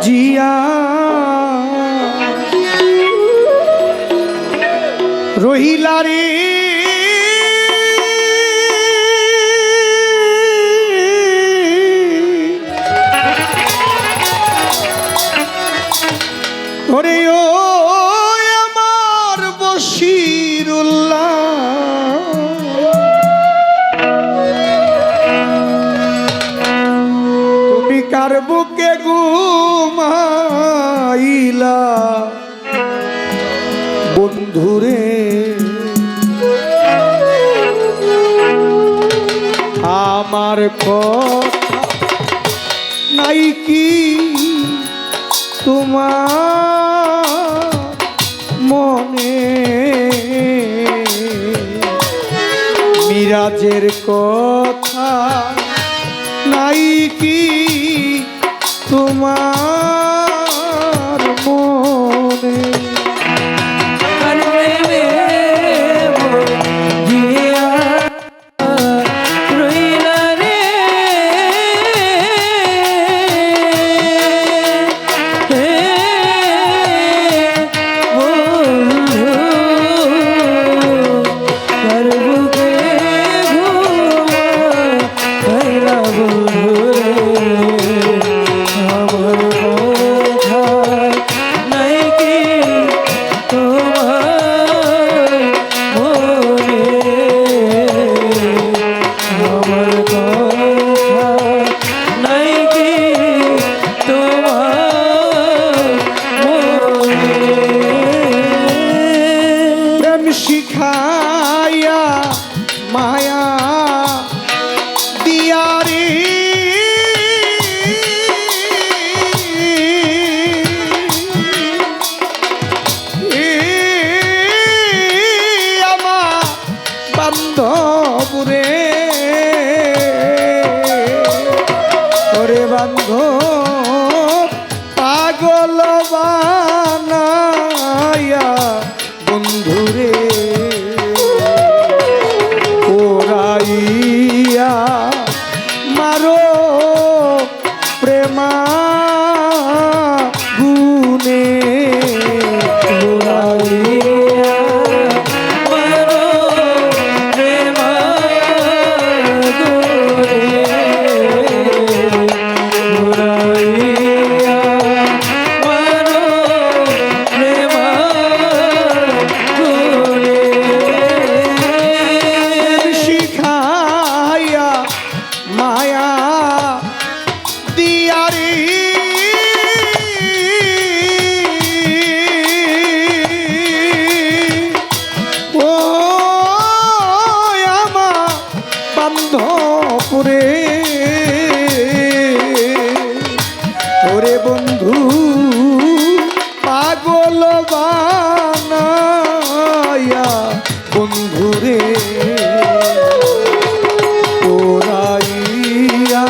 জিয়া রহিলা রে ওরে ও আমার বশিরুল্লাহ তুমি কার বুকে ঘুমাইলা বন্ধুরে আমার কথা নাই কি তোমার মনে মিরাজের কথা নাই কি তোমার মনে শিখায়া মায়া দিয়ারি আমার বান্ধবরে ওরে বান্ধব পাগল বানায়া বন্ধুরে ওরাইয়া মারো প্রেমা গুনে ওরাইয়া মারো প্রেমা গুনে ওরাইয়া মারো প্রেমা গুনে শিখায়া মায়া দিয়ারি ও আমার বান্ধবরে ওরে বন্ধু পাগল বানায়া বন্ধুরে ওরাইয়া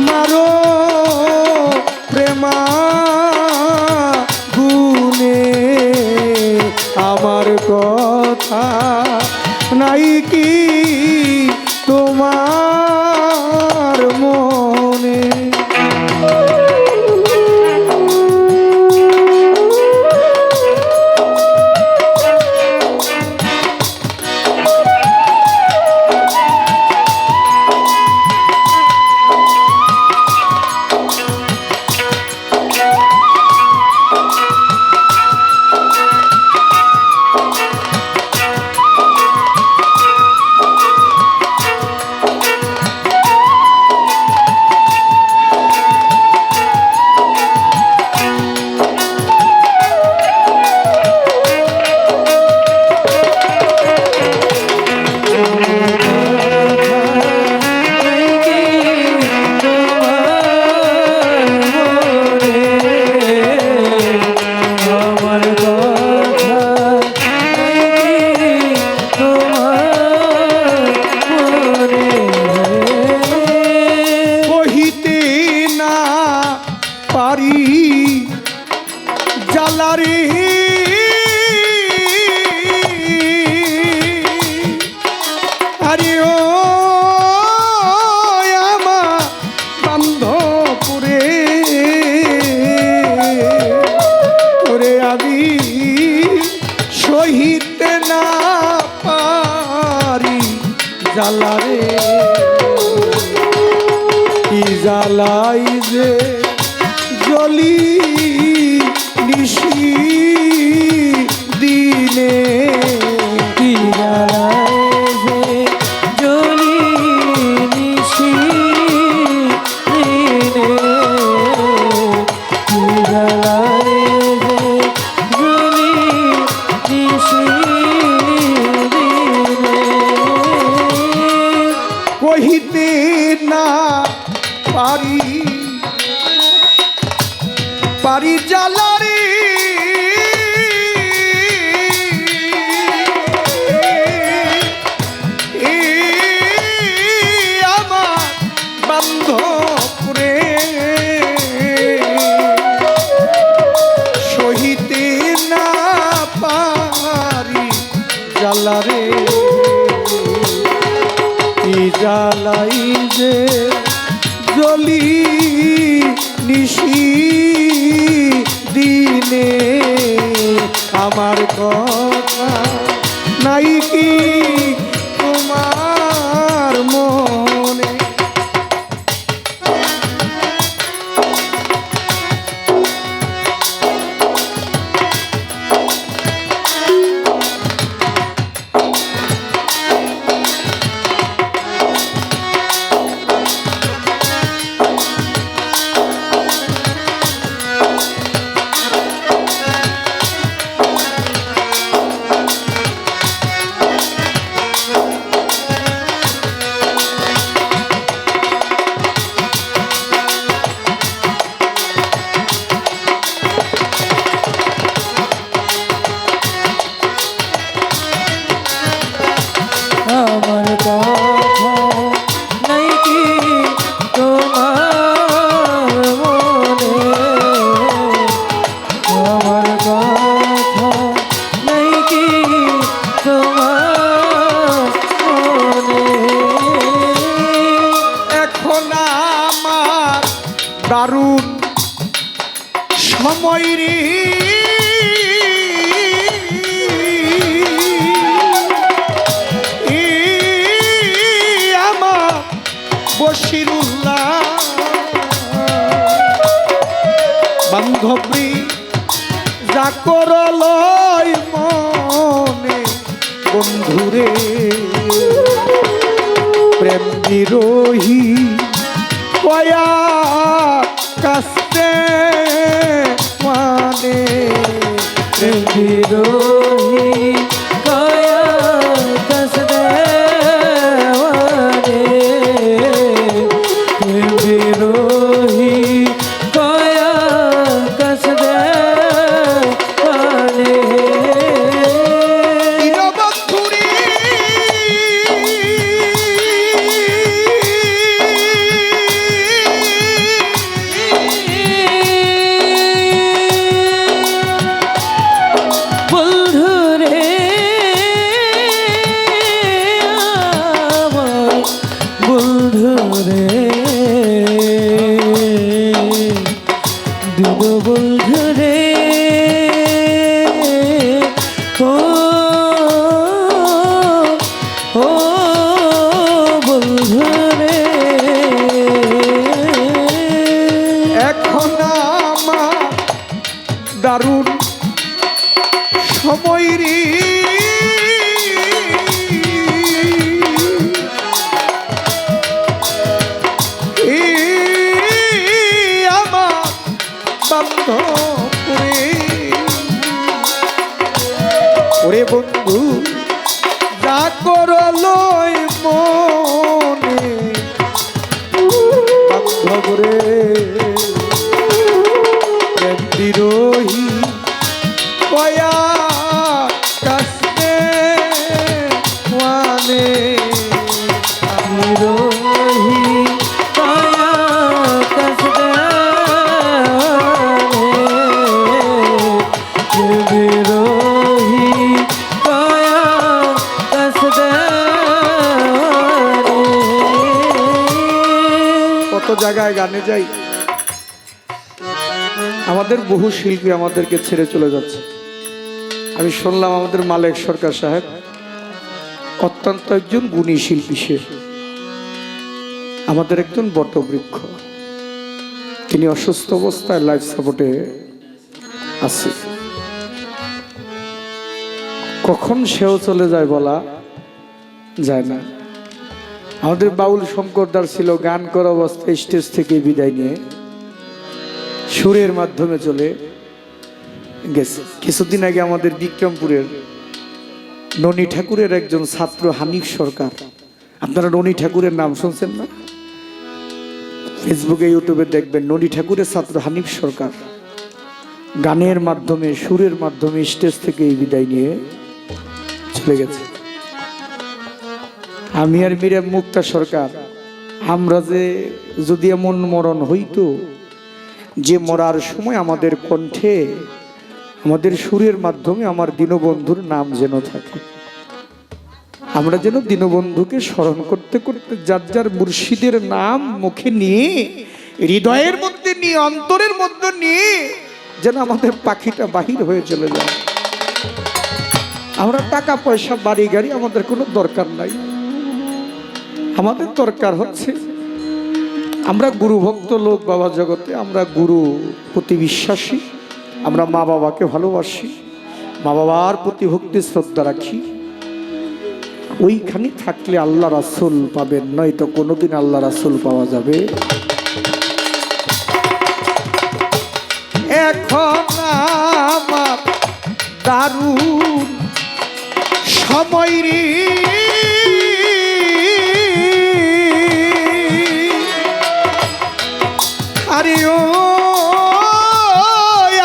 মারো প্রেমা গুনে আমার কথা নাই কি তোমার মনে জ্বলি নিশি দিনে কি জ্বালায় যে জ্বলি নিশি দিনে, কি জ্বালায় যে জ্বলি নিশি দিনে। কহিতে না পারি পারি জ্বালারে আমার বান্ধবরে সহিতে না পারি জ্বালারে কি জ্বালাই যে জ্বলি নিশি দিনে আমার কথা নাই কি তোমার মনে আমার কথা নাই কি তোমার মনে, আমার কথা নাই কি তোমার মনে। এখন আমার দারুণ সময় রে আমার বশিরুল্লাহ বান্ধবী যা করলয় মনে বন্ধুরে প্রেম বিরোহী কয়া কাস্তে মানে প্রেম বিরোহী কয়া কস দেওয়ানে, প্রেম বিরোহী কয়া কস দেওয়ানে। বন্ধুরে বন্ধুরে আমার বন্ধুরে দুব বন্ধুরে ও ও বন্ধুরে। এখন আমার দারুণ সময় রে আমার বান্ধবরে ওরে বন্ধু যা করলয় মনে বান্ধবরে প্রেম বিরোহী কয়া কাস্তে ওয়ানে বিরোহী কয়া কস দেওয়ানে, বিরোহী কয়া কস দেওয়ানে। কত জায়গায় গানে যাই আমাদের বহু শিল্পী আমাদেরকে ছেড়ে চলে যাচ্ছে। আমি শুনলাম আমাদের মালেক সরকার সাহেব অত্যন্ত একজন গুণী শিল্পী, সে আমাদের একজন বটবৃক্ষ। তিনি অসুস্থ অবস্থায় লাইফ সাপোর্টে আছে। কখন সেও চলে যায় বলা যায় না। আমাদের বাউল শঙ্করদার ছিল গান করা অবস্থায় স্টেজ থেকে বিদায় নিয়ে সুরের মাধ্যমে চলে গেছে। কিছুদিন আগে আমাদের বিক্রমপুরের ননী ঠাকুরের একজন ছাত্র হানিফ সরকার, আপনারা ননী ঠাকুরের নাম শুনছেন না? ফেসবুকে ইউটিউবে দেখবেন, ননী ঠাকুরের ছাত্র হানিফ সরকার গানের মাধ্যমে সুরের মাধ্যমে স্টেজ থেকে বিদায় নিয়ে চলে গেছে। আমি আর মীরা মুক্তা সরকার আমরা যে যদি এমন মরণ হইতো যে মরার সময় আমাদের কণ্ঠে আমাদের সুরের মাধ্যমে আমার দীনবন্ধুর নাম যেন থাকে, আমরা যেন দীনবন্ধুকে স্মরণ করতে করতে যার যার মুর্শিদের নাম মুখে নিয়ে হৃদয়ের মধ্যে নিয়ে অন্তরের মধ্যে নিয়ে যেন আমাদের পাখিটা বাহির হয়ে চলে যায়। আমরা টাকা পয়সা বাড়ি গাড়ি আমাদের কোনো দরকার নাই, আমাদের দরকার হচ্ছে আমরা গুরু ভক্ত লোক বাবা জগতে, আমরা গুরু প্রতি বিশ্বাসী, আমরা মা বাবাকে ভালোবাসি, মা বাবার প্রতি ভক্তি শ্রদ্ধা রাখি। ওইখানে থাকলে আল্লাহ রাসূল পাবেন, নয়তো কোনোদিন আল্লাহ রাসূল পাওয়া যাবে। এখন আমার দারুণ সময় রে, আরে ও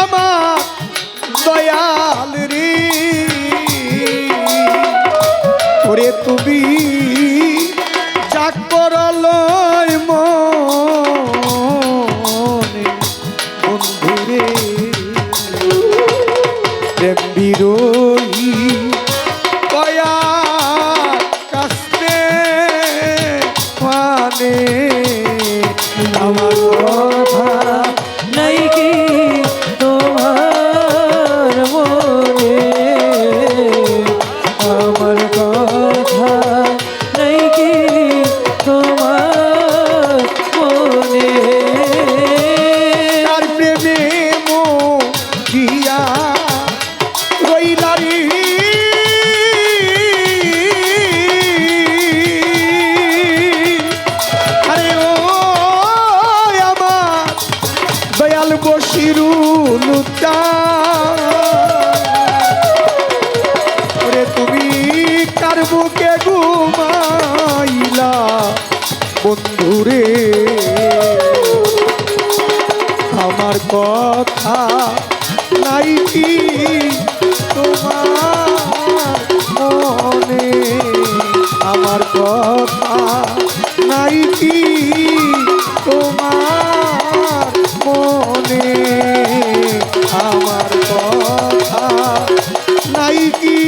আমার দয়াল রে, ওরে তুমি যা করলয় মনে বন্ধুরে, প্রেম বিরোহী কয়া কাস্তে মানে আমার কথা নাই কি তোমার মনে, আমার কথা নাই কি তোমার মনে, তার প্রেমে মরিয়া রইলারি, আরে ও আমার দয়াল বশিরুল ওরে তুমি কার বুকে ঘুমাইলা বন্ধুরে, আমার কথা নাই কি তোমার মনে, আমার কথা নাই কি তোমার মনে, আমার কথা নাই কি